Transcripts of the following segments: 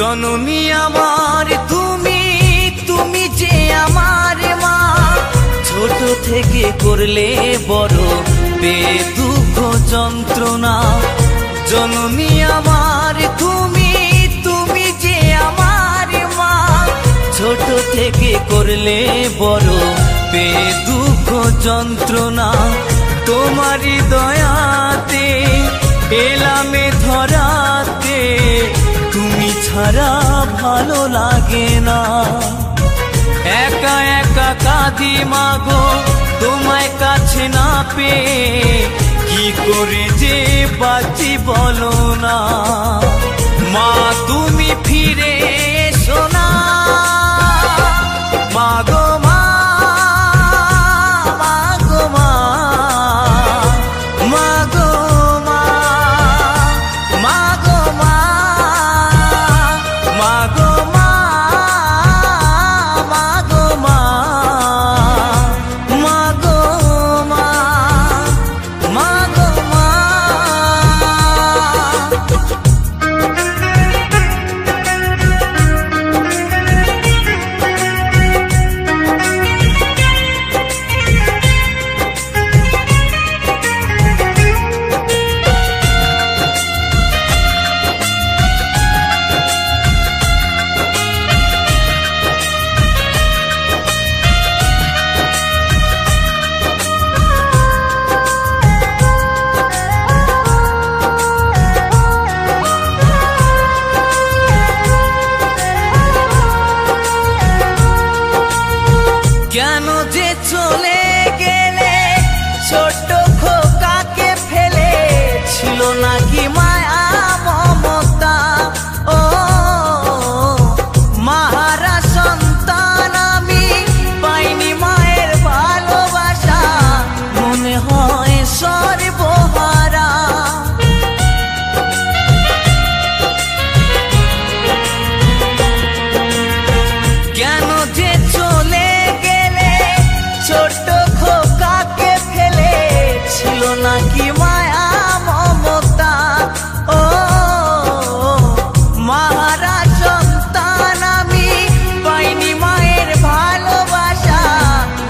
জননী আমার তুমি, তুমি যে আমার মা। ছোট থেকে করলে বড় দুঃখ যন্ত্রণা। জননী আমার তুমি, তুমি যে আমার মা। ছোট থেকে করলে বড় দুঃখ যন্ত্রণা। তোমারই দয়াতে এলামে ধরাতে, তুমি ছাড়া ভালো লাগে না। একা একা কাঁদি মাগো তোমায় কাছে না পেয়ে, কি করে যে বাঁচি বলো না। মা তুমি ফিরে এসো না মাগো মা, মাগো মা, মাগো মা, মাগো মা, মাগো মা, মাগো মা, মাগো মা, মাগো মা। কেন যে চলে গেলে ছোট খোকাকে ফেলে, ছিল নাকি মায়া মমতা। ও মাহারা সন্তান আমি, পাইনি মায়ের ভালোবাসা, মনে হয় সর্বহারা। কেন যে চলে ছোট খোকাকে ফেলে, ছিল নাকি মায়া মমতা। ও মাহারা সন্তান আমি, পাইনি মায়ের ভালোবাসা,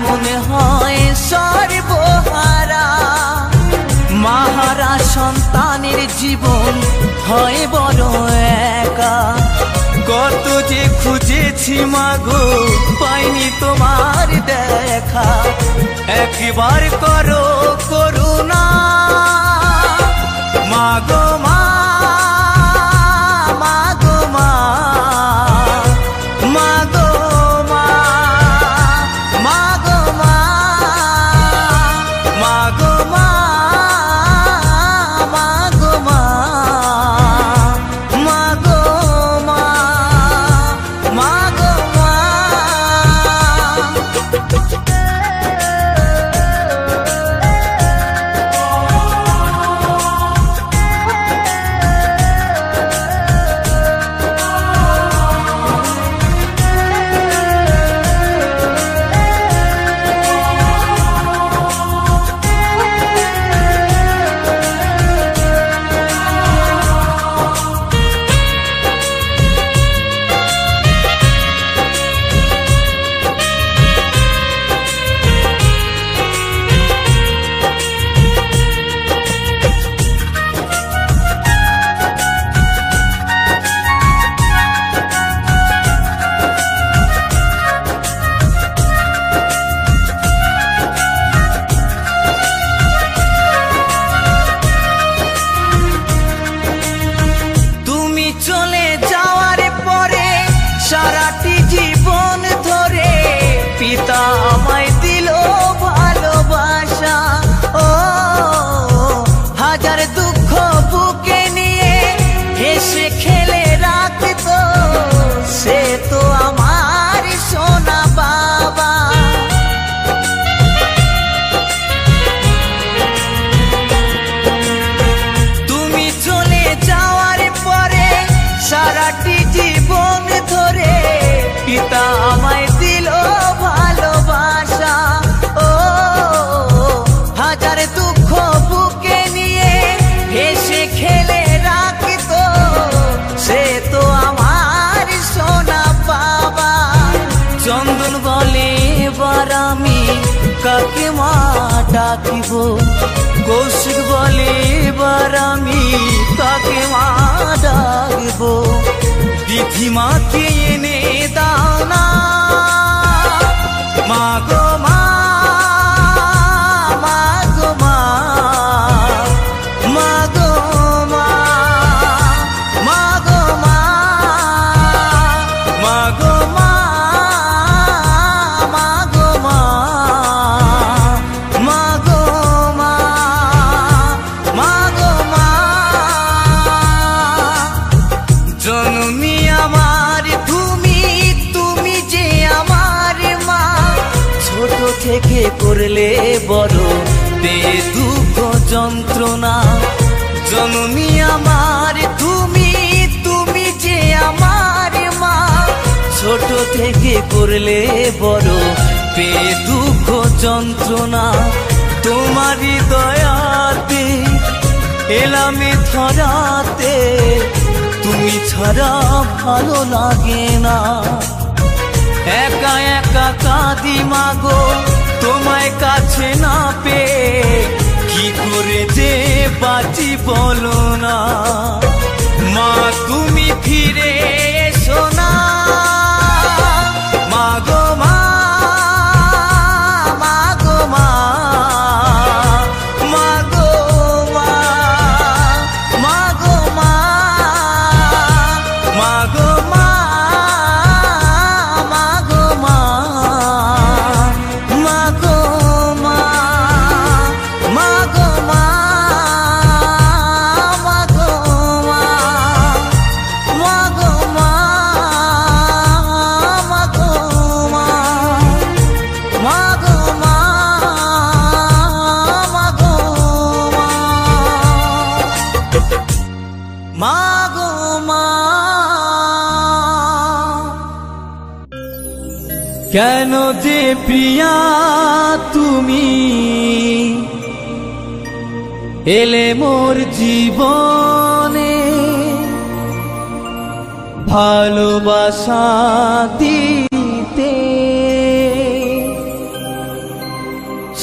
মনে হয় সর্বহারা। মাহারা সন্তানের জীবন হয় বড় একা, কত যে খুঁজেছি মাগো পাইনি তোমার দেখা। একবার করো করুণা মাগো মা, মাগো মা, মাগো মা, মাগো মা, মাগো মা, মাগো মা, মাগো মা, মাগো মা। রাখিব। কৌশিক বলে এবার আমি তাকে মা ডাকব। বিধিমাকে এনে দাও না মা গো মা, মা গো মা, মা গো মা, মা গো মা, মা গো মা, মা গো মা, মা গো মা, মা গো মা। জননী আমার তুমি, তুমি যে আমার মা। ছোট থেকে করলে বড় দে দুঃখ যন্ত্রণা। জননী আমার তুমি, তুমি যে আমার মা। ছোট থেকে করলে বড় পে দুঃখ যন্ত্রণা। তোমারই দয়াতে এলাম এ ধরাতে, তুমি ছাড়া ভালো লাগে না। একা একা কাঁদি মাগো তোমায় কাছে না পেয়ে, কি করে যে বাঁচি বলো না। মা তুমি ফিরে এসো না মা গো মা, মা গো মা, মা গো মা, মা গো মা, মা গো মা, মা গো মা, মা গো মা, মা গো মা, মা গো মা, মা গো মা, মা গো মা, মা গো মা, মা গো মা, মা গো মা। কেন যে প্রিয়া তুমি এলে মোর জীবনে, ভালোবাসা দিতে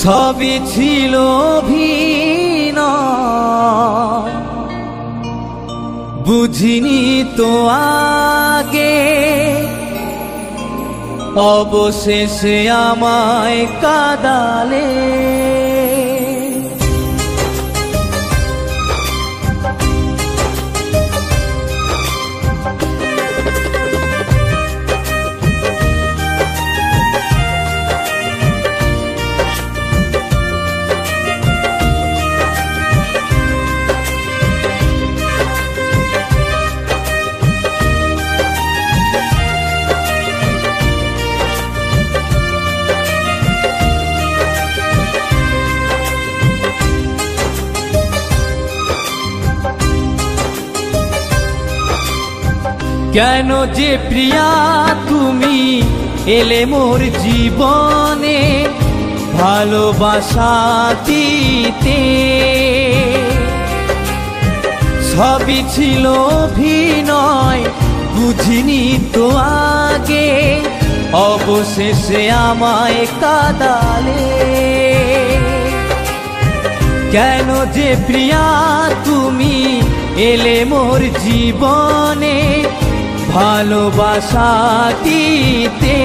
সবই ছিল অভিনয়। বুঝিনি তো আগে অবশেষে আমায় কাঁদালে। কেন যে প্রিয়া তুমি এলে মোর জীবনে, ভালোবাসা দিতে সবই ছিল অভিনয়। বুঝিনি তো আগে অবশেষে আমায় কাঁদালে। কেন যে প্রিয়া তুমি এলে মোর জীবনে, ভালোবাসা দিতে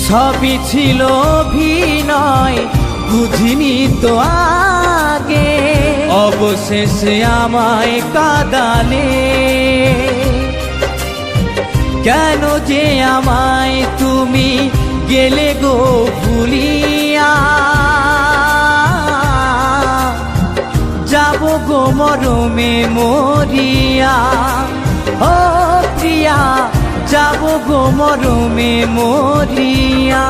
সবই ছিল অভিনয়। বুঝিনি তো আগে অবশেষে আমায় কাঁদালে। কেন যে আমায় তুমি গেলে গো ভুলিয়া, যাব গো মরমে মরিয়া। ও প্রিয়া যাব গো মরমে মরিয়া।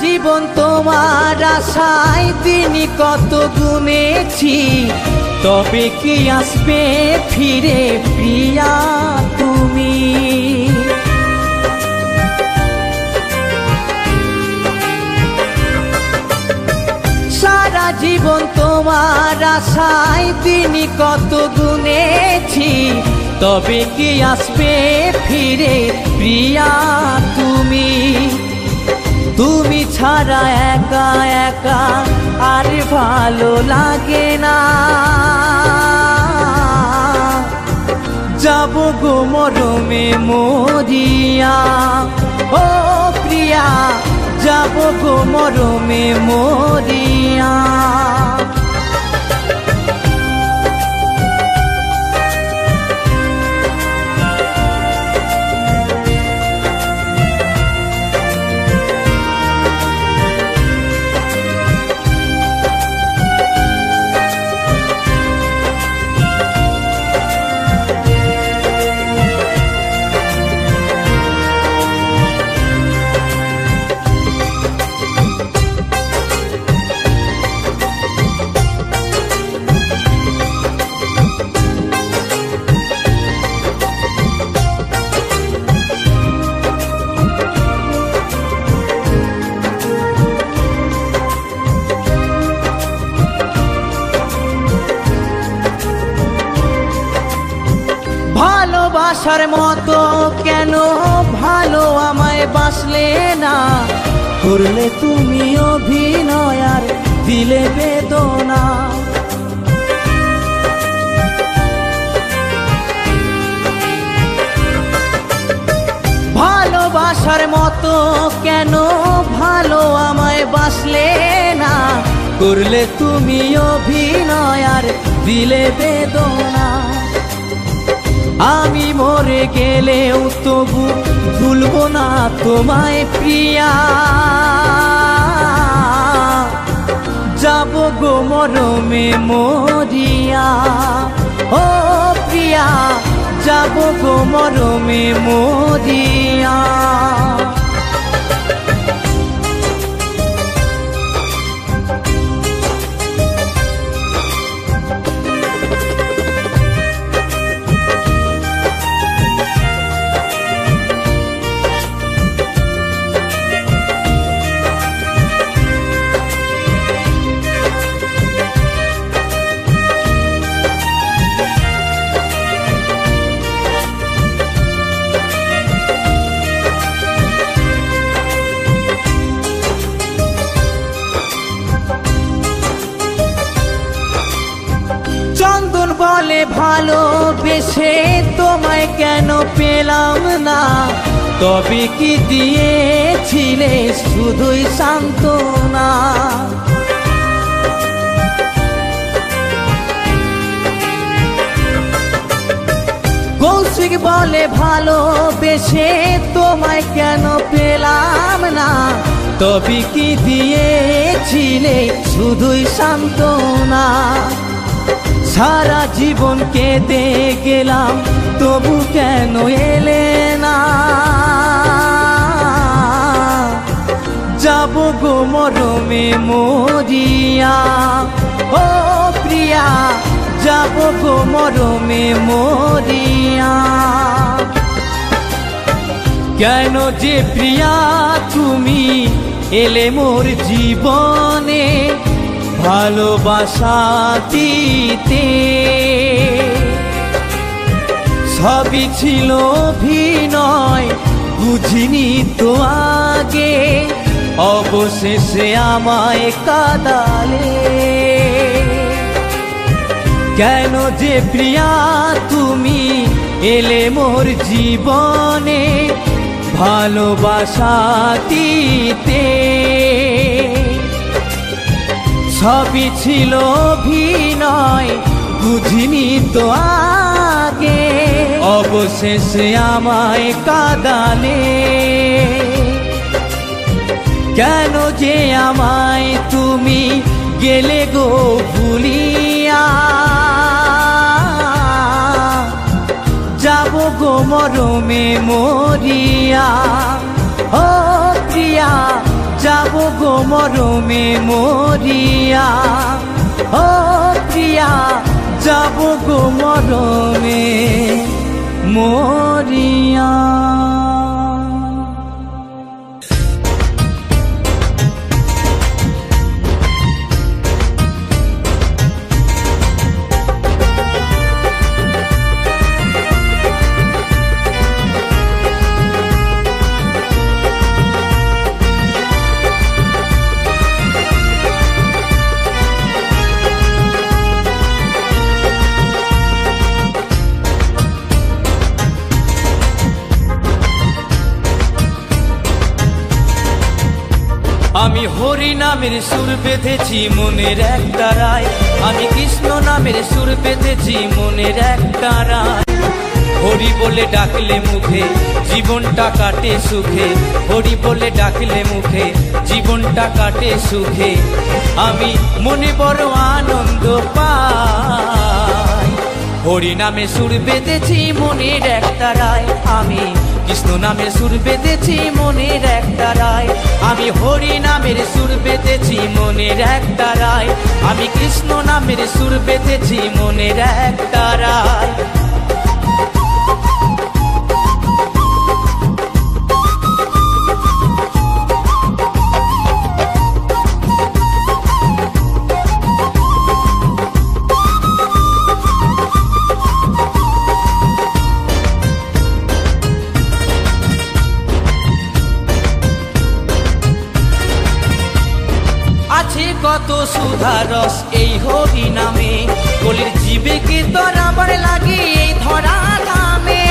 জীবন তোমার আশায় দিন কত গুনেছি, তবে কি আসবে ফিরে প্রিয়া তুমি? সারা জীবন তোমার আশায় দিন কত গুনেছি, তবে কি আসবে ফিরে প্রিয়া তুমি? তুমি ছাড়া একা একা আর ভালো লাগে না, যাব গো মরমে মরিয়া। ও প্রিয়া, যাব গো মরমে মরিয়া। ভালোবাসার মতো কেন ভালো আমায় বাসলে না, করলে তুমি অভিনয় আর দিলে বেদনা। ভালোবাসার মতো কেন ভালো আমায় বাসলে না, করলে তুমি অভিনয় আর দিলে বেদনা। আমি মরে গেলেও তবু ভুলবো না তোমায় প্রিয়া, যাব গো মরমে মরিয়া। ও প্রিয়া, যাব গো মরমে মরিয়া। চন্দন বলে ভালোবেসে তোমায় কেন পেলাম না, তবে কি দিয়েছিলে শুধুই সান্ত্বনা। কৌশিক বলে ভালোবেসে তোমায় কেন পেলাম না, তবে কি দিয়েছিলে শুধুই সান্ত্বনা। সারা জীবন কেঁদে গেলাম তবু কেন এলে না, যাব গো মরমে মরিয়া। ও প্রিয়া, যাব গো মরমে মরিয়া। কেন যে প্রিয়া তুমি এলে মোর জীবনে ভালোবাসা দিতে, সবই ছিল অভিনয় বুঝিনি তো আগে, অবশেষে আমায় কাঁদালে। কেন যে প্রিয়া তুমি এলে মোর জীবনে ভালোবাসা দিতে, সবই ছিল অভিনয় বুঝিনি তো আগে, অবশেষে আমায় কাঁদালে। কেন যে আমায় তুমি গেলে গো ভুলিয়া, যাব গো মরমে মরিয়া। ও প্রিয়া, যাব গো মরমে মরিয়া, ও প্রিয়া যাব গো মরমে মরিয়া। আমি হরি নামের সুর বেঁধেছি মনের এক তারায়, আমি কৃষ্ণ নামের সুর বেঁধেছি মনের এক তারায়। হরি বলে ডাকলে মুখে জীবনটা কাটে সুখে, হরি বলে ডাকলে মুখে জীবনটা কাটে সুখে। আমি মনে বড় আনন্দ পাই, হরি নামে সুর বেঁধেছি মনের এক তারায়, আমি কৃষ্ণ নামের সুর বেঁধেছি মনের এক তারায়। আমি হরি নামের সুর বেঁধেছি মনের এক তারায়, আমি কৃষ্ণ নামের সুর বেঁধেছি মনের এক তারায়। কত সুধারস এই হরি নামে, কলির জীবে কি তরাবার লাগে এই ধরা ধামে।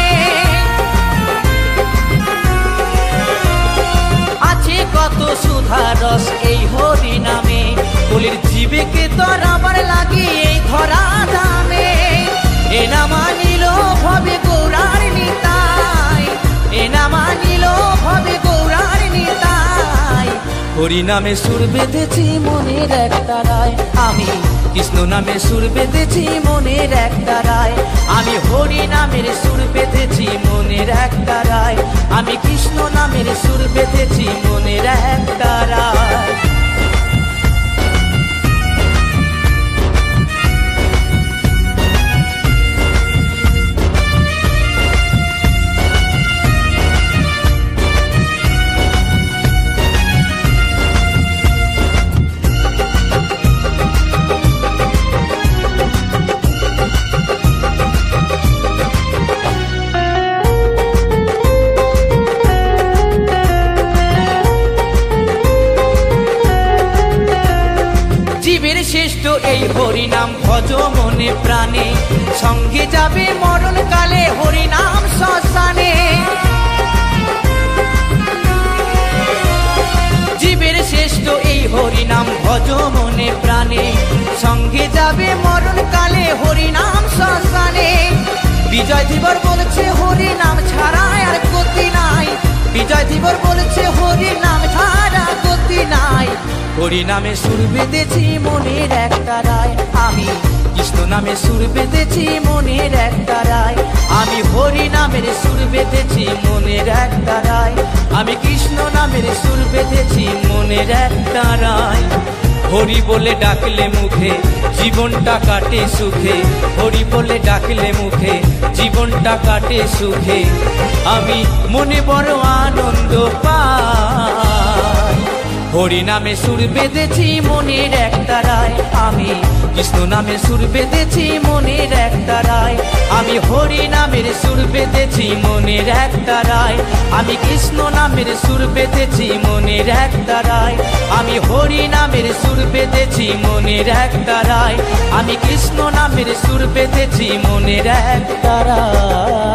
আছে কত সুধারস এই হরি নামে, কলির জীবে কি তরাবার লাগে এই ধরা ধামে। এ না মানিল ভবে গৌরার নিতাই, এ না মানিল ভবে গৌরার নিতাই। হরি নামে সুর বেঁধেছি মনের এক তারায়, আমি কৃষ্ণ নামে সুর বেঁধেছি মনের এক তারায়। আমি হরি নামের সুর বেঁধেছি মনের এক তারায়, আমি কৃষ্ণ নামের সুর বেঁধেছি মনের এক তারায়। শ্রেষ্ঠ এই হরি নাম ভজ মনে প্রাণে, সঙ্গে যাবে মরণ কালে হরি নাম শ্মশানে। জীবের শ্রেষ্ঠ এই হরি নাম ভজ মনে প্রাণে, সঙ্গে যাবে মরণ কালে হরি নাম শ্মশানে। বিজয় ধীবর বলছে হরি নাম ছাড়া আর গতি নাই, বিজয় ধীবর বলছে হরি নাম ছাড়া গতি নাই। হরি নামে সুর বেঁধেছি মনের এক তারায়, আমি কৃষ্ণ নামে সুর বেঁধেছি মনের এক তারায়। আমি হরি নামের সুর বেঁধেছি মনের এক তারায়, আমি কৃষ্ণ নামের সুর বেঁধেছি মনের এক তারায়। হরি বলে ডাকলে মুখে জীবনটা কাটে সুখে, হরি বলে ডাকলে মুখে জীবনটা কাটে সুখে। আমি মনে বড় আনন্দ পাই, হরি নামে সুর বেঁধেছি মনের এক তারায়, আমি কৃষ্ণ নামে সুর বেঁধেছি মনের এক তারায়। আমি হরি নামের সুর বেঁধেছি মনের এক তারায়, আমি কৃষ্ণ নামের সুর বেঁধেছি মনের এক তারায়। আমি হরি নামের সুর বেঁধেছি মনের এক তারায়, আমি কৃষ্ণ নামের সুর বেঁধেছি মনের এক তারায়।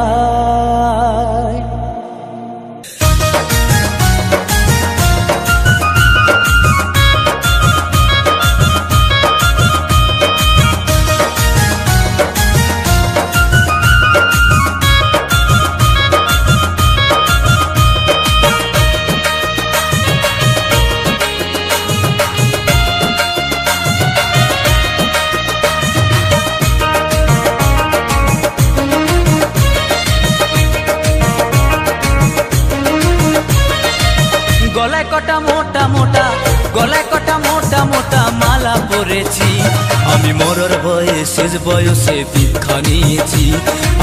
আমি মরার ভয়ে শেষ বয়সে দীক্ষা নিয়েছি,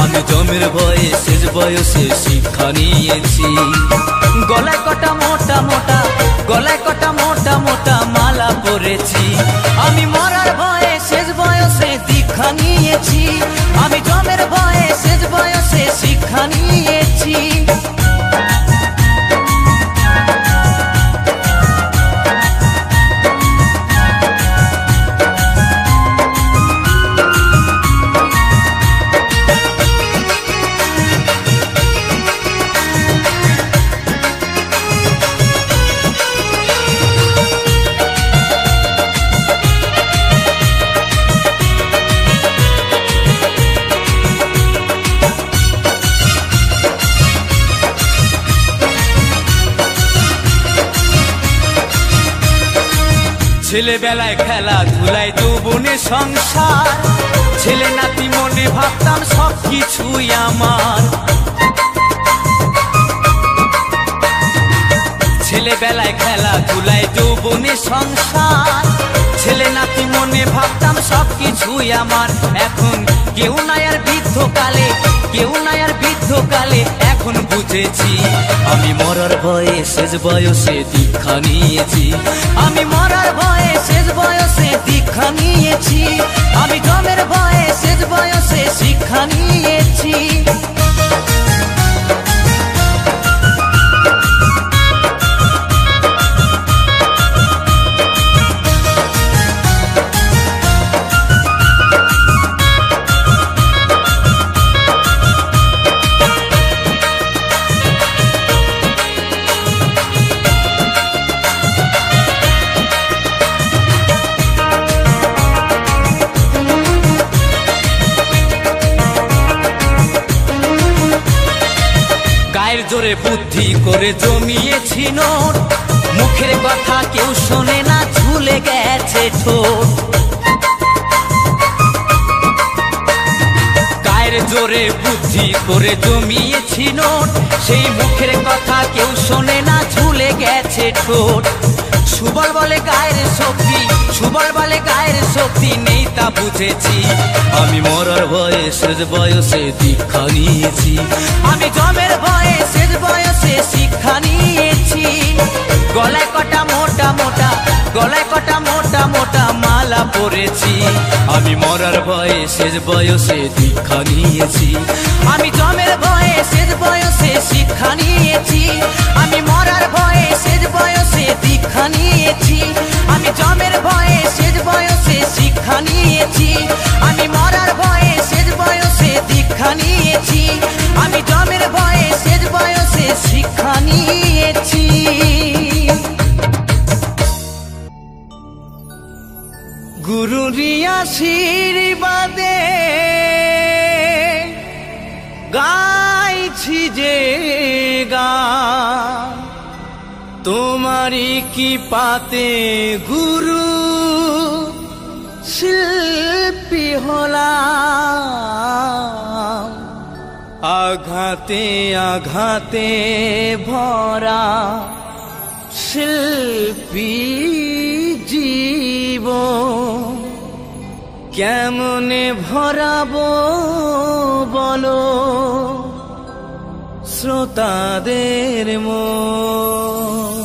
আমি জমের ভয়ে শেষ বয়সে শিক্ষা নিয়েছি। গলায় কটা মোটা মোটা, গলায় কটা মোটা মোটা মালা পরেছি। আমি মরার ভয়ে শেষ বয়সে দীক্ষা নিয়েছি, আমি জমের ভয়ে শেষ বয়সে শিক্ষা নিয়েছি। ছেলেবেলায় খেলাধুলায় যৌবনে সংসার, ছেলে নাতি মনে ভাবতাম সব কিছুই আমার। ছেলেবেলায় খেলাধুলায় যৌবনে সংসার, ছেলে নাতি মনে ভাবতাম সব কিছুই আমার। এখন কেউ নাই আর বৃদ্ধকালে, কেউ নাই আর বৃদ্ধকালে, এখন বুঝেছি আমি মরার ভয়ে শেষ বয়সে দীক্ষা নিয়েছি, আমি মরার ভয়ে শেষ বয়সে দীক্ষা নিয়েছি, আমি জমের ভয়ে শেষ বয়সে শিক্ষা নিয়েছি। গায়ের জোরে বুদ্ধি করে জমিয়েছি নোট, মুখের কথা কেউ শোনে না, ঝুলে গেছে ঠোঁট। গায়ের জোরে বুদ্ধি করে জমিয়েছি নোট, সেই মুখের কথা কেউ শোনে না, ঝুলে গেছে ঠোঁট। সুবল বলে গায়ের শক্তি, সুবল বলে গায়ের শক্তি নেই তা বুঝেছি। আমি মরার ভয়ে শেষ বয়সে দীক্ষা নিয়েছি, আমি জমের ভয়ে শেষ বয়সে শিক্ষা নিয়েছি। গলায় কটা মোটা মোটা, গলায় কটা মোটা মোটা মালা পরেছি। আমি মরার ভয়ে শেষ বয়সে দীক্ষা নিয়েছি, আমি জমের ভয়ে শেষ বয়সে শিক্ষা নিয়েছি, আমি মরার ভয়ে শেষ বয়সে দীক্ষা নিয়েছি, আমি জমের ভয়ে শেষ বয়সে শিক্ষা নিয়েছি, আমি মরার ভয়ে শেষ বয়সে দীক্ষা নিয়েছি, আমি জমের ভয়ে শেষ বয়সে শিক্ষা নিয়েছি। গুরুর আশীর্বাদে গাইছি যে গান, তোমারই কি পাতে গুরু শিল্পী হলাম। আঘাতে আঘাতে ভরা শিল্পী জীবন, কেমনে ভরাবো বলো শ্রোতাদের মন।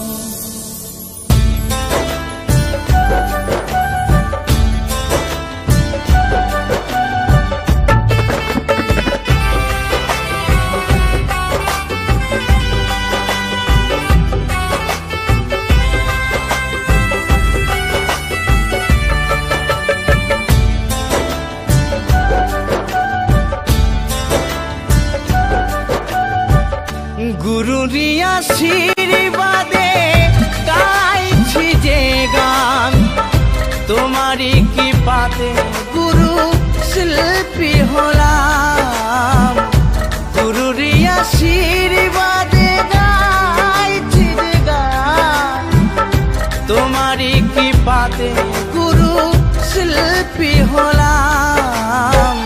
গুরুর আশীর্বাদে গাইছি যে গান, তোমারই কি পাতে গুরু শিল্পী হলাম। গুরুর আশীর্বাদে গাইছি যে গান, তোমারই কি পাতে গুরু শিল্পী হলাম।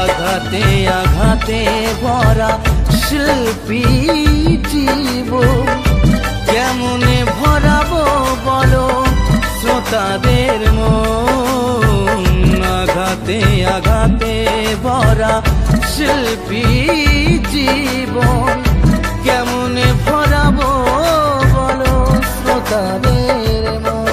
আঘাতে আঘাতে ভরা শিল্পী জীবন, কেমনে ভরাবো বলো শ্রোতাদের মন। আঘাতে ভরা শিল্পী জীবন কেমনে ভরাবো বলো শ্রোতাদের মন।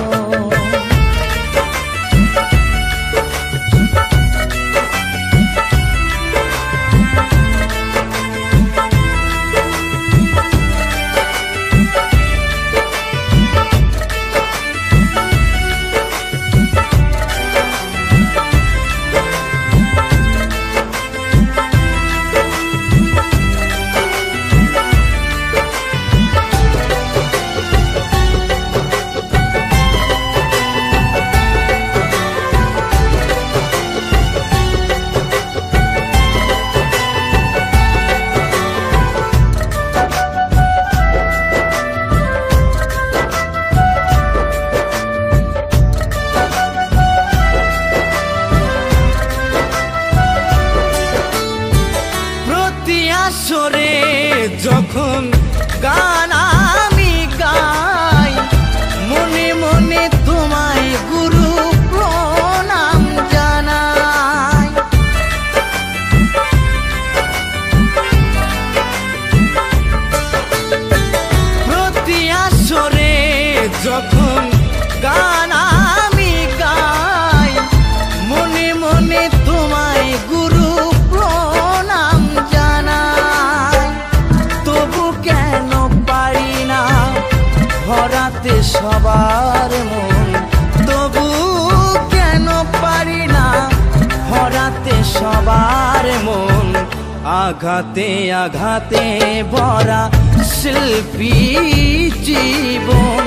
আসরে যখন গান আমি গাই মনে মনে তোমায় গুরু প্রণাম জানাই। প্রতি আসরে যখন গান আমি গাই মনে মনে তোমায় গুরু প্রণাম জানাই। তবু কেন পারি না ভরাতে সবার মন, তবু কেন পারি না ভরাতে সবার মন। আঘাতে আঘাতে ভরা শিল্পী জীবন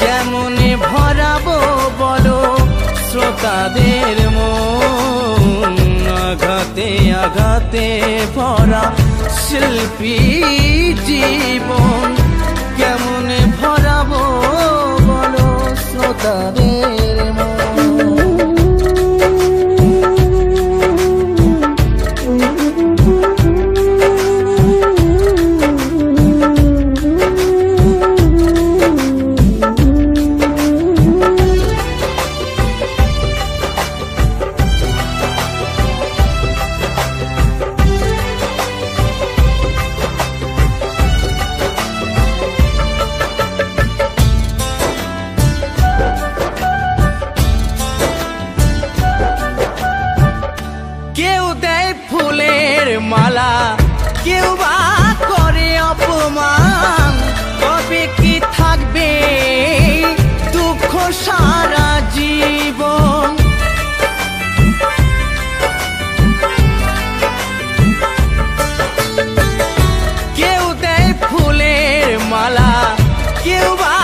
কেমনে ভরাবো বলো শ্রোতাদের মন। আঘাতে আঘাতে ভরা শিল্পী জীবন কেমনে ভরাবো বলো শ্রোতাদের মন। কেউ দেয় ফুলের মালা কেউ বা করে অপমান, তবে কি থাকবে দুঃখ সারা জীবন। কেউ দেয় ফুলের মালা কেউ বা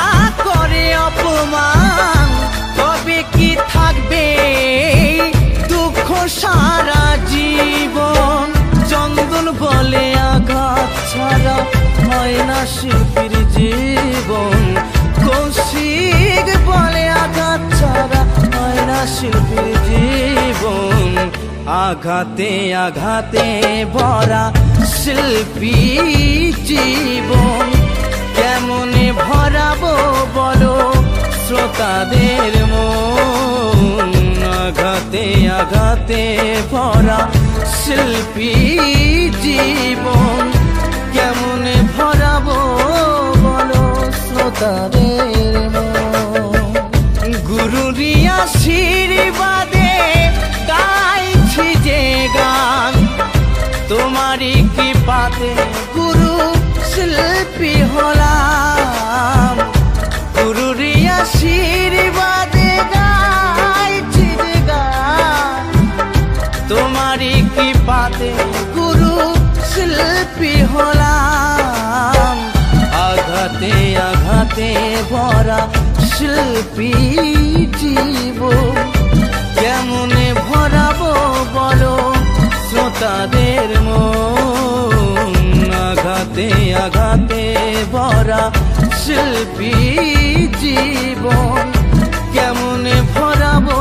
করে অপমান, তবে কি থাকবে দুঃখ সারা জীবন। চন্দন বলে আঘাত ছাড়া হয় না শিল্পীর জীবন, কৌশিক বলে আঘাত ছাড়া হয় না শিল্পীর জীবন। আঘাতে আঘাতে ভরা শিল্পী জীবন কেমনে ভরাবো বলো শ্রোতাদের মন। আঘাতে আঘাতে ভরা শিল্পী জীবন কেমনে ভরাবো বলো শ্রোতাদের মন। গুরুরি আশীর্বাদে গাইছি যে গান, তোমারই কৃপাতে গুরু শিল্পী হলাম। গুরুরি আশীর্বাদে গাইছি যে গান, তোমারই কৃপাতে গুরু শিল্পী হলাম। আঘাতে আঘাতে ভরা শিল্পী জীবন কেমনে ভরাবো বলো শ্রোতাদের মন। আঘাতে আঘাতে ভরা শিল্পী জীবন কেমনে ভরাবো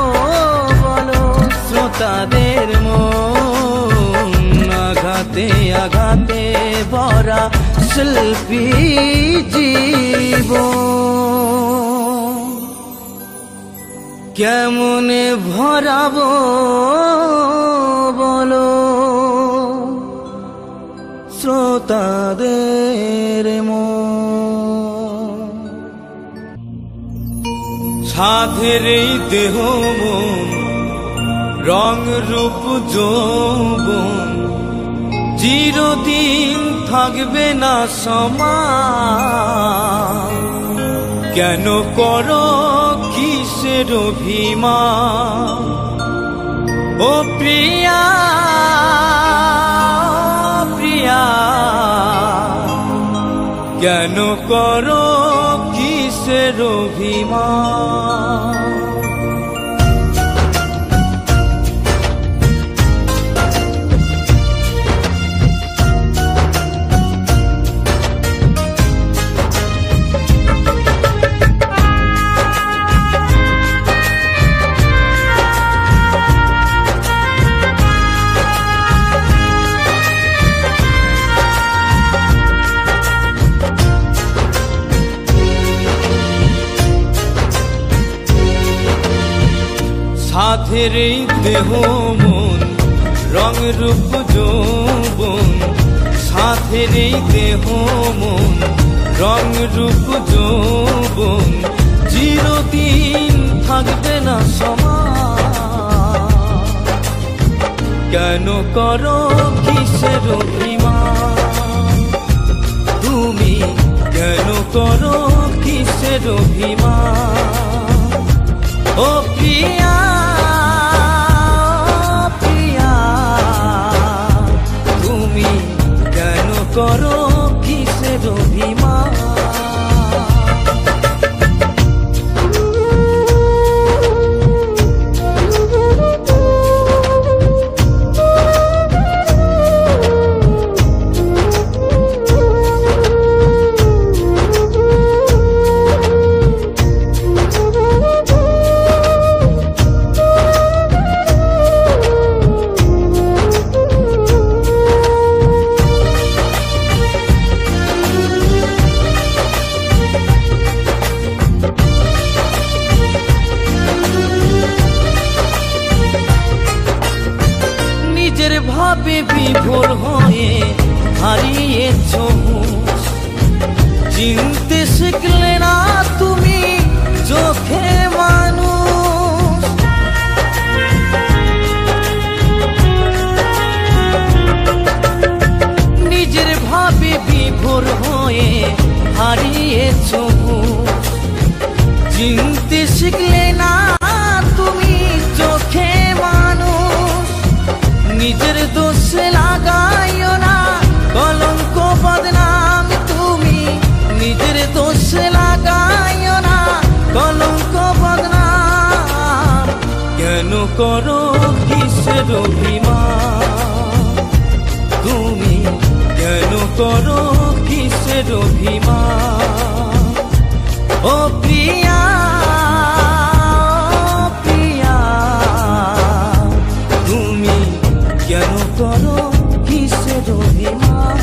বলো শ্রোতাদের মন। আঘাতে আঘাতে ভরা শিল্পী জীবন। কেমনে ভরাবো বলো শ্রোতাদের মন। সাধের এই দেহ মন রং রূপ যৌবন চিরদিন থাকবে না সমান। কেন করো কিসের অভিমান ও প্রিয়া প্রিয়া, কেন করো কিসের অভিমান। সাধের এই দেহ মন রং রূপ যৌবন, সাধের এই দেহ মন রং রূপ যৌবন চিরদিন থাকবে না সমান। কেন করো কিসের অভিমান তুমি, কেন করো কিসের অভিমান ও প্রিয়া প্রিয়া, তুমি কেন করো কিসের অভিমান। ভাবে বিভোর হয়ে হারিয়েছ হুঁশ, চিনতে শিখলে না তুমি চোখে মানুষ। নিজের ভাবে বিভোর হয়ে হারিয়েছ হুঁশ, চিনতে শিখলে না তুমি চোখে মানুষ। নিজের দোষ লাগাইও না কলঙ্ক বদনাম তুমি, নিজের দোষ লাগাইও না কলঙ্ক বদনাম। কেন করো কিসের অভিমান তুমি, কেন করো কিসের অভিমান ও প্রিয়া প্রিয়া, তুমি কেন করো কিসের অভিমান।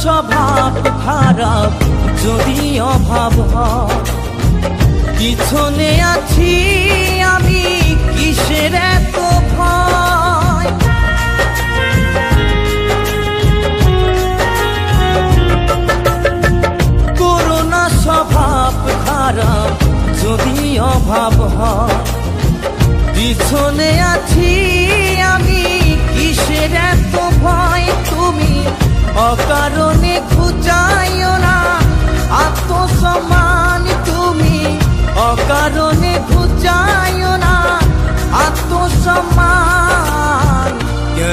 স্বভাব খারাপ যদি অভাব হয়, পিছনে আছি আমি কিসের এত ভয়। করোনা স্বভাব খারাপ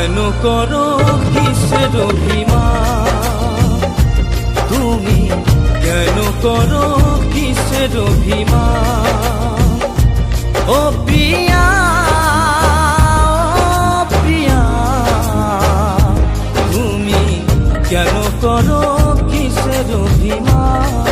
কেন করো কিসের অভিমান তুমি কেন করো কিসের অভিমান ও প্রিয়া প্রিয়া তুমি কেন করো কিসের অভিমান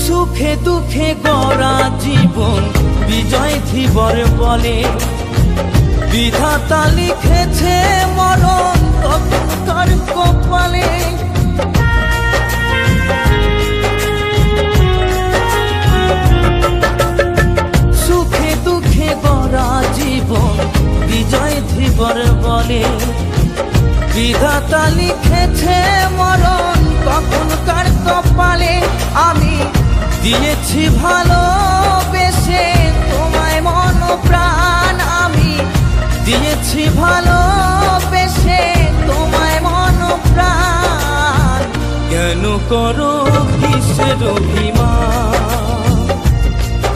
সুখে দুঃখে গড়া জীবন বিজয় ধীবর বলে বিধাতা লিখেছে মরণ তখনকার কপালে সুখে দুঃখে গড়া জীবন বিজয় ধীবর বলে বিধাতা লিখেছে মরণ কখনকার কপালে আমি দিয়েছি ভালোবেসে তোমায় মন প্রাণ আমি দিয়েছি ভালোবেসে তোমায় মন প্রাণ কেন করো কিসের অভিমান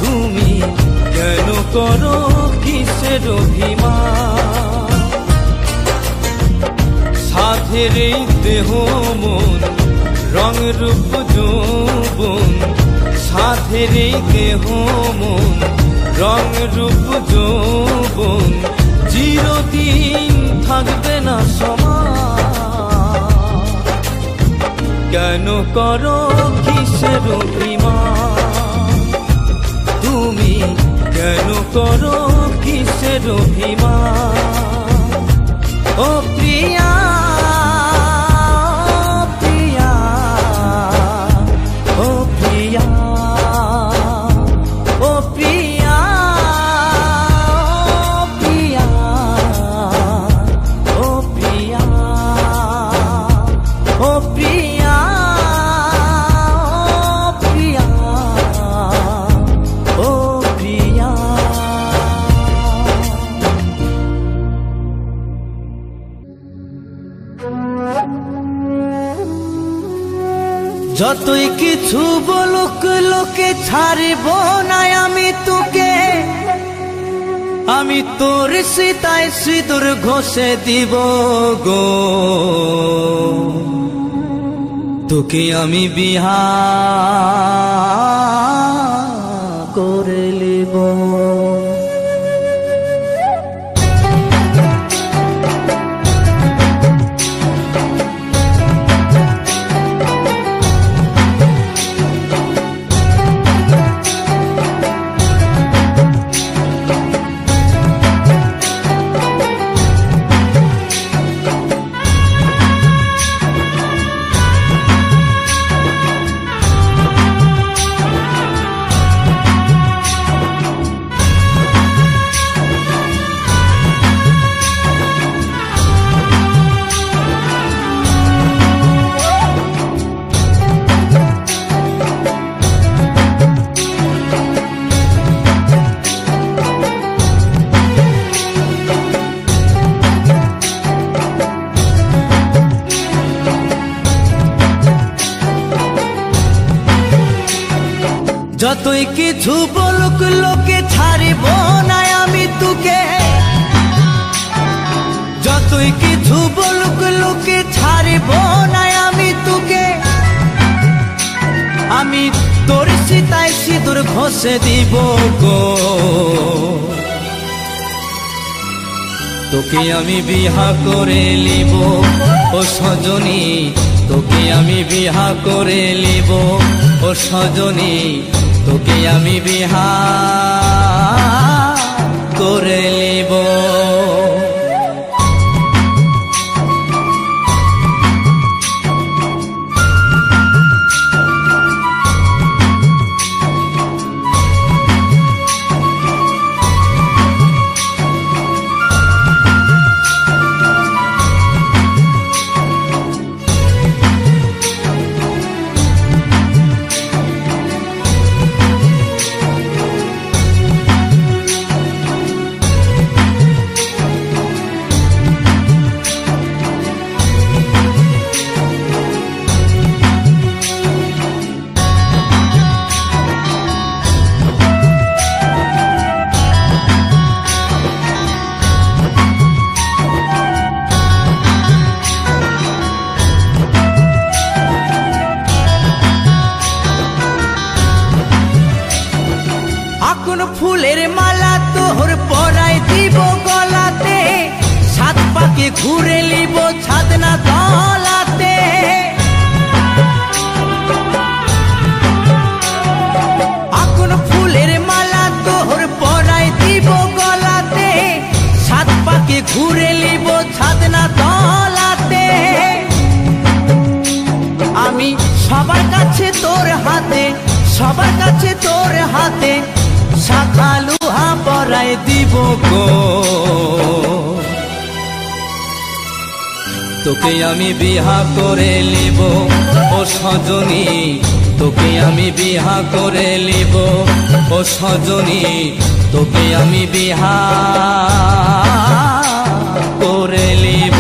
তুমি কেন করো কিসের অভিমান সাধের এই দেহ মন রং রূপ যৌবন সাধের এই দেহ মন রং রূপ যৌবন চিরদিন থাকবে না সমান কেন করো কিসের অভিমান তুমি কেন করো কিসের অভিমান ও প্রিয়া যতই কিছু বলুক লোকে ছাড়ব না আমি তোকে আমি তোর সীতায় সিঁদুর ঘষে দিব গো তোকে আমি বিহা করে লিব যতই কিছু বলুক লোকে ছাড়ব না আমি তোকে যতই কিছু বলুক লোকে ছাড়ব না আমি তোকে আমি তোর সীতায় সিঁদুর ঘষে দিব গো তোকে আমি বিহা করে লিব ও সজনী তোকে আমি বিহা করে লিব ও সজনী তোকে আমি বিহা করে লিব ঘুরে লিব ছাদনা তলাতে, আমি সবার কাছে তোর হাতে, সবার কাছে তোর হাতে শাখা লোহা পরায় দিব গো। তোকে আমি বিহা করে লিব ও সজনী, তোকে আমি বিহা করে লিব ও সজনী, তোকে আমি বিহা করে লিব।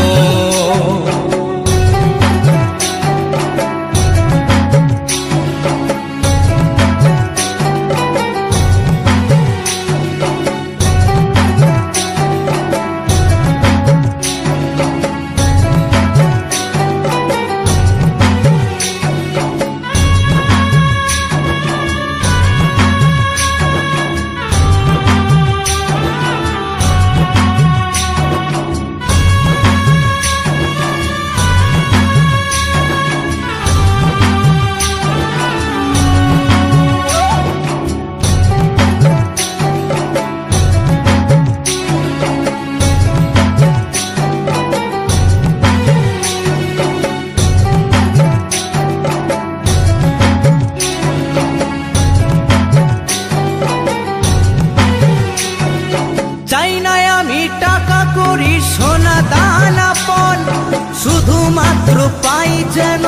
শুধুমাত্র পাই যেন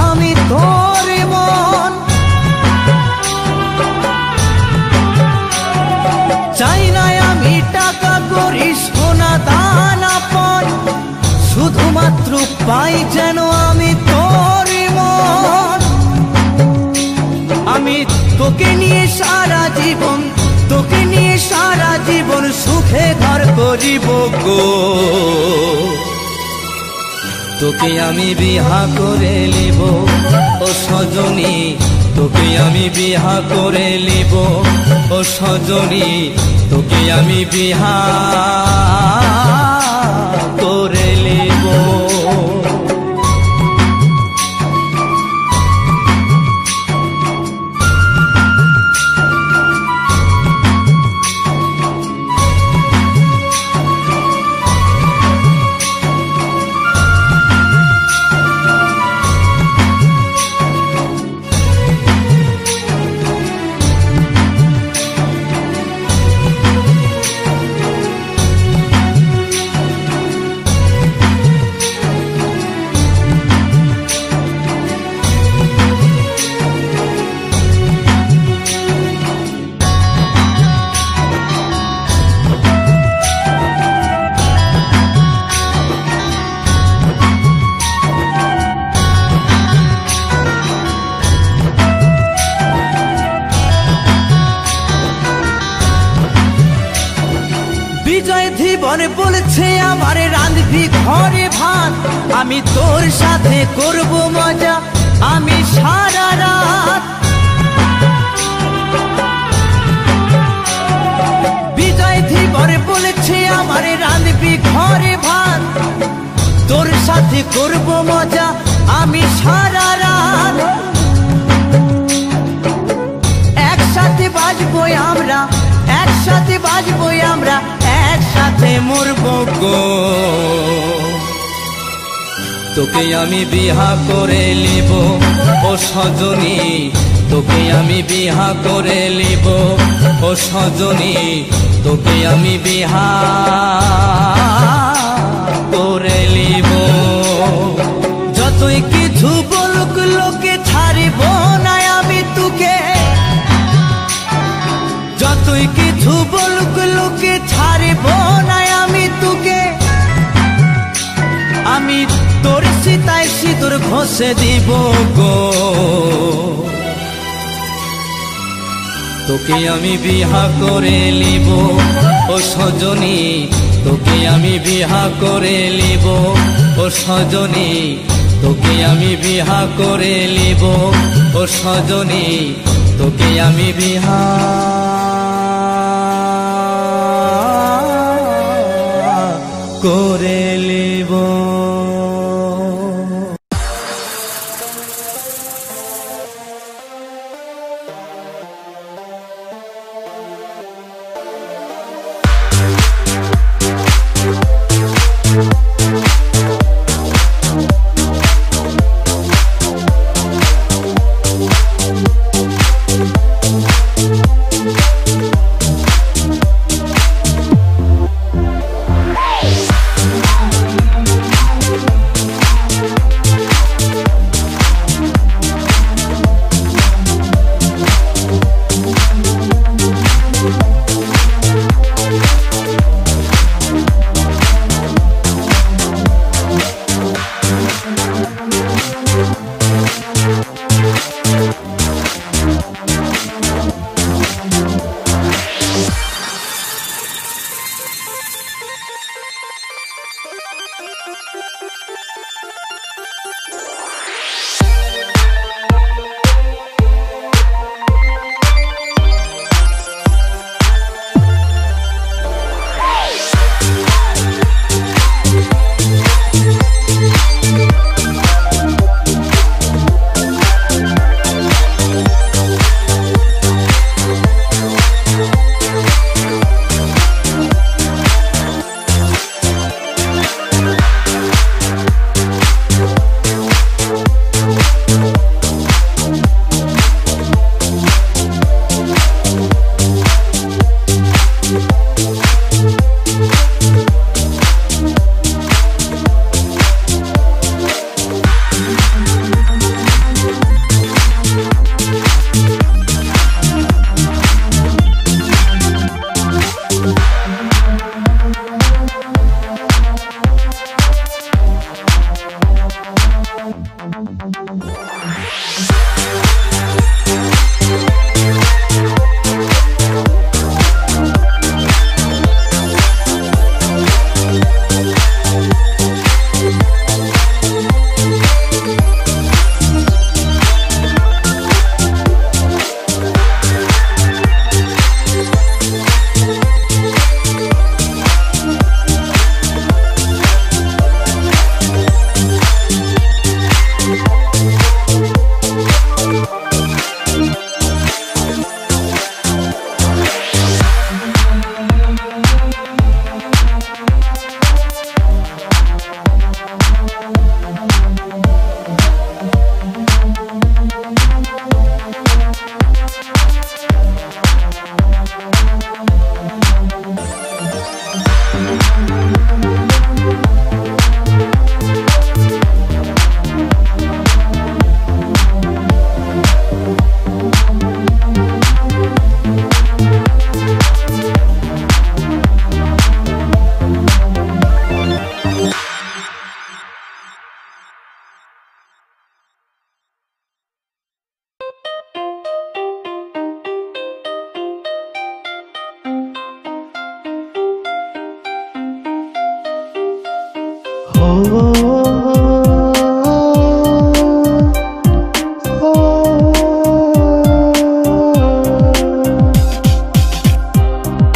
আমি তোর মন, চাই না আমি টাকা করি সোনা দানা পণ, শুধুমাত্র পাই যেন আমি তোর মন। আমি তোকে নিয়ে সারা জীবন, তোকে নিয়ে সারা জীবন সুখে ঘর করিব গো। তোকে আমি বিহা করে লিব ও সজনী, তোকে আমি বিহা করে লিব ও সজনী, তোকে আমি বিহা করে লিব। বিজয় ধীবর বলছে আমার রাঁধবি ঘরে ভাত, আমি তোর সাথে করব মজা আমি সারা রাত। বিজয় ধীবর বলছে আমার রাঁধবি ঘরে ভাত, তোর সাথে করব মজা আমি সারা রাত। একসাথে বাজবো আমরা, একসাথে বাজবো আমরা, একসাথে মরবো গো। তোকে আমি বিহা করে লিব ও সজনী, তোকে আমি বিহা করে লিব ও সজনী, তোকে আমি বিহা করে লিব। যতই কিছু বলুক লোকে ছাড়িব না আমি তোকে, যতই কিছু বলুক লোকে ছাড়িব না আমি তোকে। আমি তোর সীতায় সিঁদুর ঘষে দিব গো। তোকে আমি বিহা করে লিব ও সজনী, তোকে আমি বিহা করে লিব ও সজনী, তোকে আমি বিহা করে লিব ও সজনী, তোকে আমি বিহা করে লিব।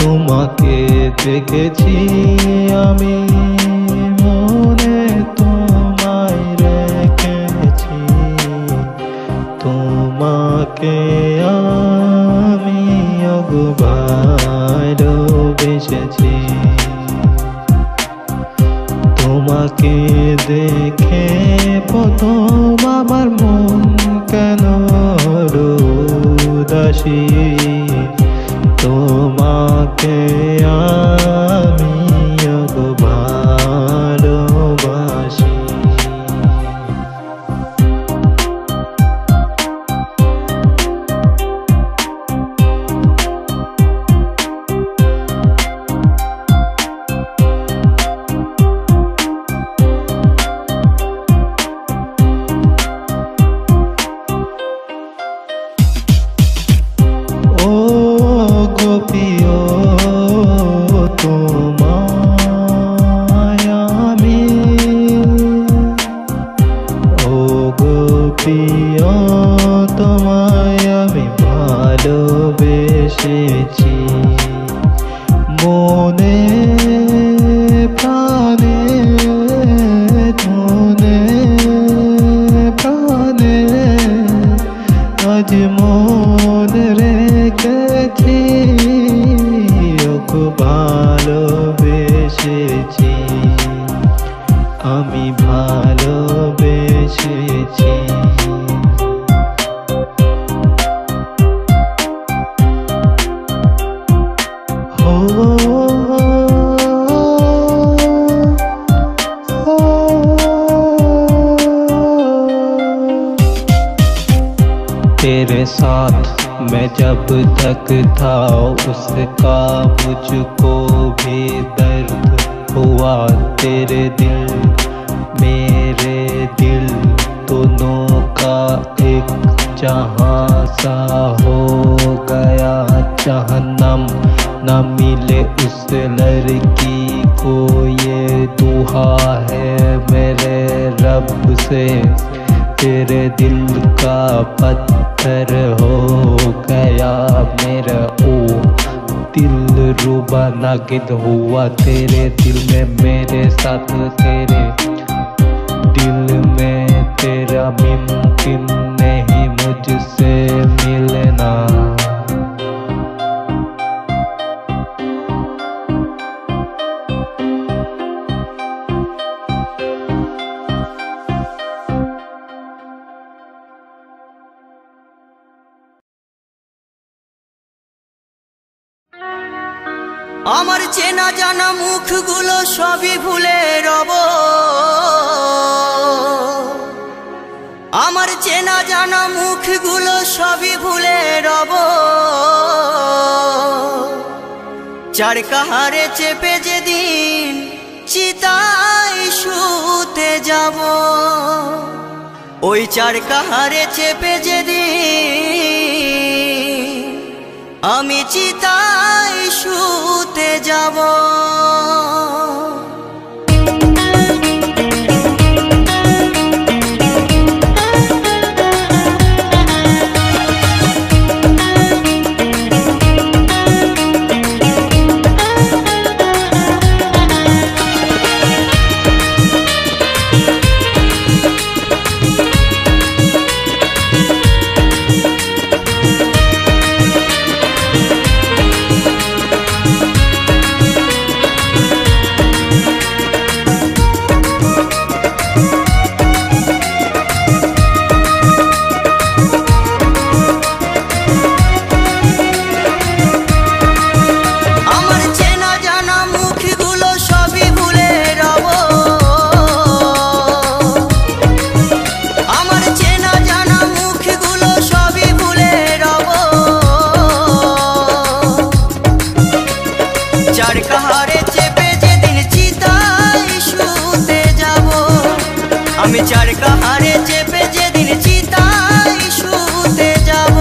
তোমাকে দেখেছি আমি মনে তোমায় রেখেছি, তোমাকে আমি ভালোবেসেছি। তোমাকে দেখে প্রথম আমার মন কেন উদাসী, তোমাকে আমি ভালোবাসি। ও গোপিও তোমায় আমি, ও গোপিও তোমায় আমি ভালোবেসেছি। মনে প্রাণে মনে প্রাণে আজ মন রেখেছি, ওকে ভালোবেসেছি, আমি ভালোবেসেছি। तेरे साथ मैं जब तक था उसका मुझको भी दर्द हुआ। तेरे दिल मेरे दिल दोनों का एक जहां सा हो गया। जहन्नम न मिले उस लड़की को, ये दुआ है मेरे रब से। तेरे दिल का पत्थर हो गया मेरा, ओ दिल रुबा नागिद हुआ तेरे दिल में मेरे साथ। तेरे दिल में तेरा मुमकिन नहीं मुझसे मिलना। আমার চেনা জানা মুখগুলো সবই ভুলে রব, আমার চেনা জানা মুখগুলো সবই ভুলে রব। চার কাহারে চেপে যেদিন চিতায় শুতে যাব, ওই চার কাহারে চেপে যেদিন আমি চিতায় শুতে যাব। চার কাহারে চেপে যেদিন চিতায় শুতে যাব।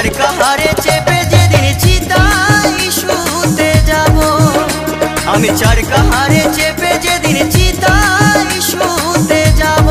চার কাহারে চেপে যেদিন চিতায় শুতে যাব, আমি চার কাহারে চেপে যেদিন চিতায় শুতে যাব।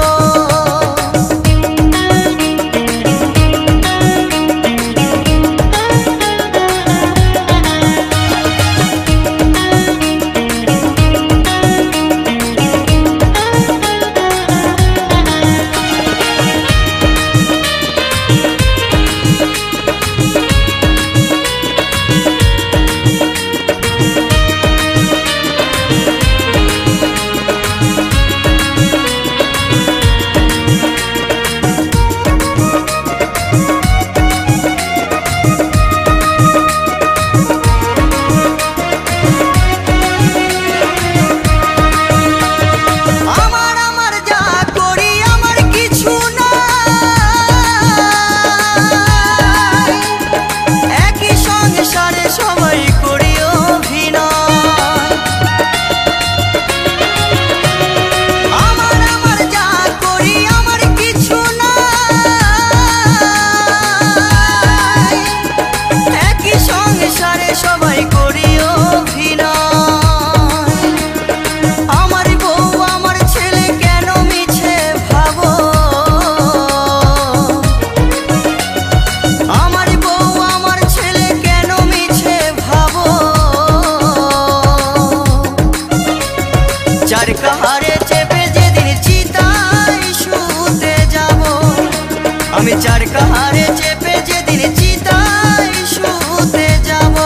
চার কাহারে চেপে যেদিন চিতায় শুতে যাব, আমি চার কাহারে চেপে যেদিন চিতায় শুতে যাব।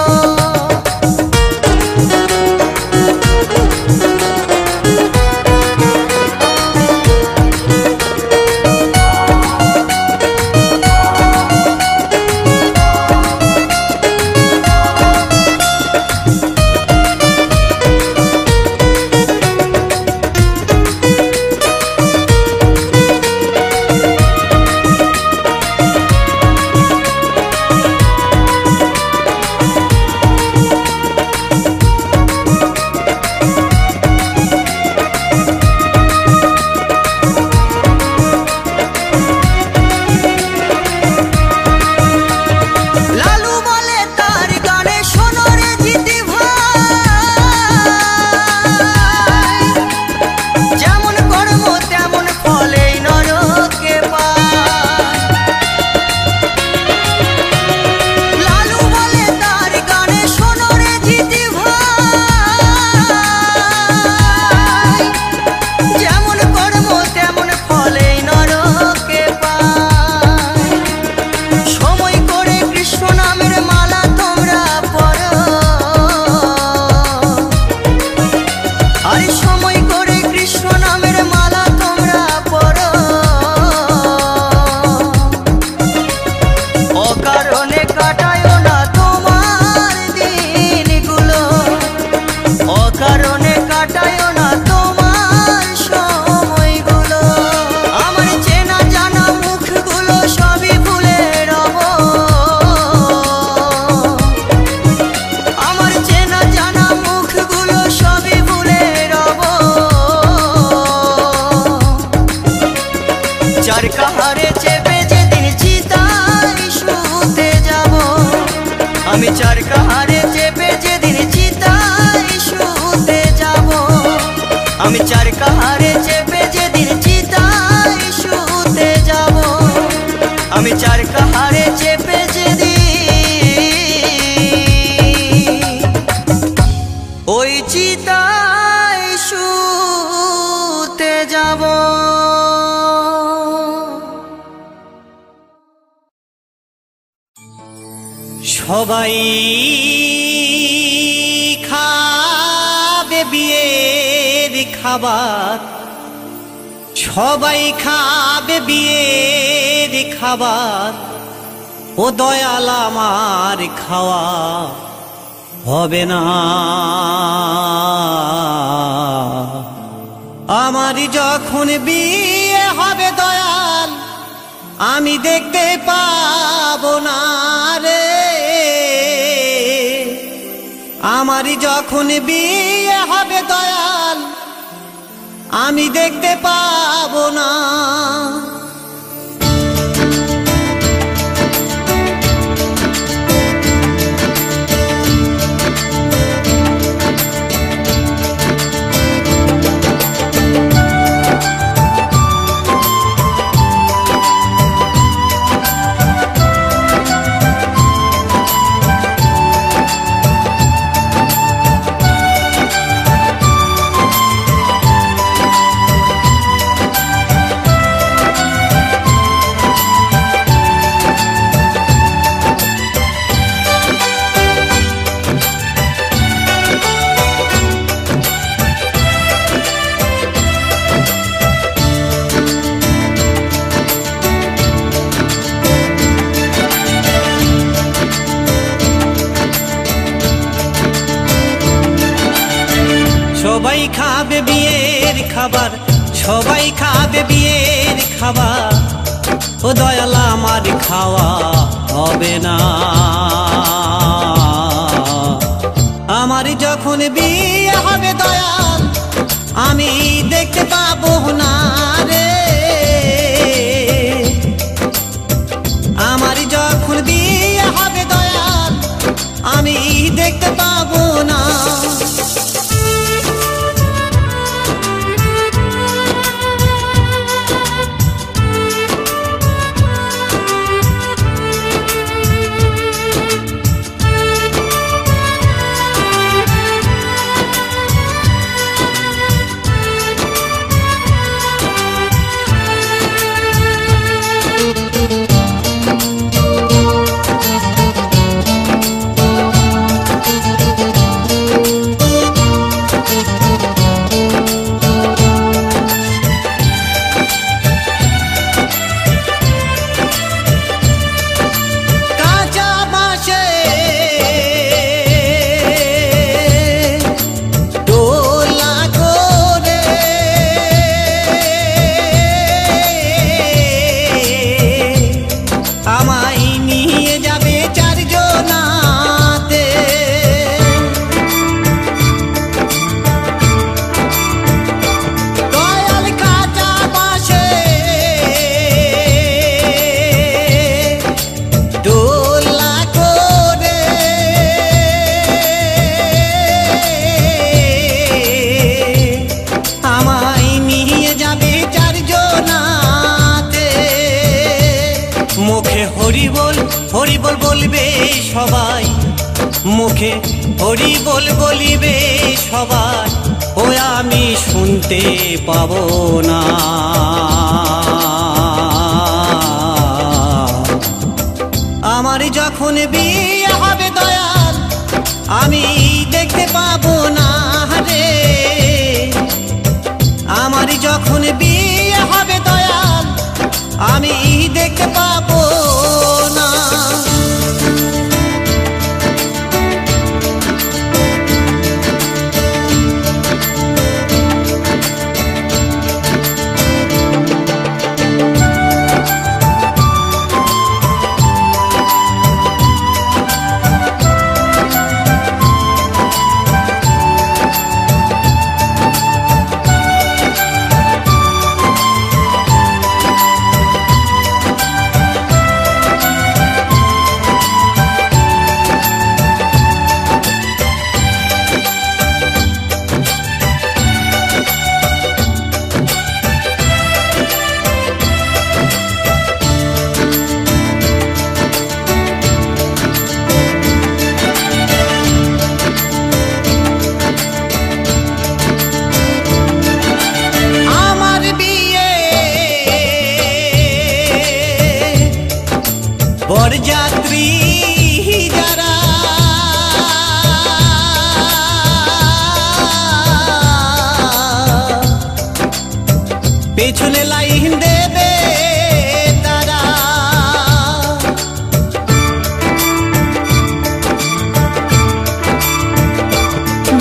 চার কাহারে চেপে যেদিন চিতায় শুতে যাব, আমি চার কাহারে চেপে যেদিন চিতায় শুতে যাব, আমি চার কাহারে চেপে যেদিন চিতায় শুতে যাব, আমি চার কাহারে চেপে যেদিন ওই চিতায় শুতে যাব। সবাই খাবে বিয়ের খাবার, সবাই খাবে বিয়ের খাবার, ও দয়াল আমার খাওয়া হবে না। আমার যখন বিয়ে হবে দয়াল আমি দেখতে পাবো না রে, আমারই যখন বিয়ে হবে দয়াল আমি দেখতে পাবো না। খাবে বিয়ের খাবার, সবাই খাবে বিয়ের খাবার, ও দয়াল আমার খাওয়া হবে না। আমার যখন বিয়ে হবে দয়াল আমি দেখতে পাবো না রে। আমার যখন বিয়ে হবে দয়াল আমি দেখতে পাবো না। হরি বল বলবে সবাই, মুখে হরি বল বলিবে সবাই, ও আমি শুনতে পাবো না। আমার যখন বিয়ে হবে দয়াল আমি দেখতে পাবো না রে। আমার যখন বিয়ে হবে দয়াল আমি দেখতে পাবো না। বরযাত্রী যারা পেছনে লাইন দেবে তারা,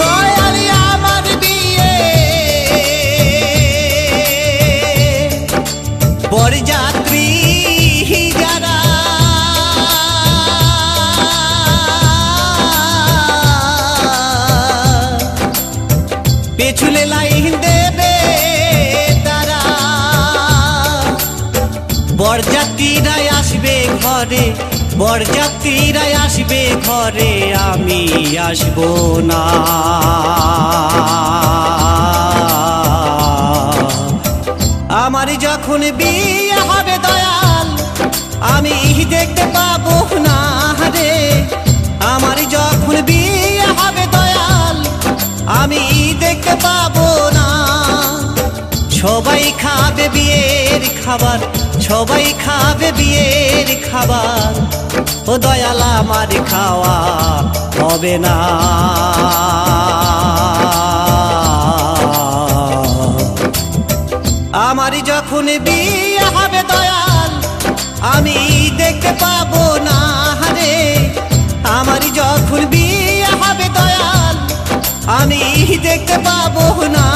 দয়াল আমার বিয়ে বরযাত্রী যারা পেছনে লাইন দেবে তারা, বরযাত্রীরা আসবে ঘরে, বরযাত্রীরা আসবে ঘরে, আমি আসবো না। আমার যখন বিয়ে হবে দয়াল আমি দেখতে পাবো না রে। আমার যখন বিয়ে হবে দয়াল আমি দেখতে পাবো না। সবাই খাবে বিয়ের খাবার, সবাই খাবে বিয়ের খাবার, ও দয়াল আমার খাওয়া হবে না। আমার যখন বিয়ে হবে দয়াল আমি দেখতে পাবো না রে। আমার যখন বিয়ে হবে দয়াল আমি দেখতে পাবো না।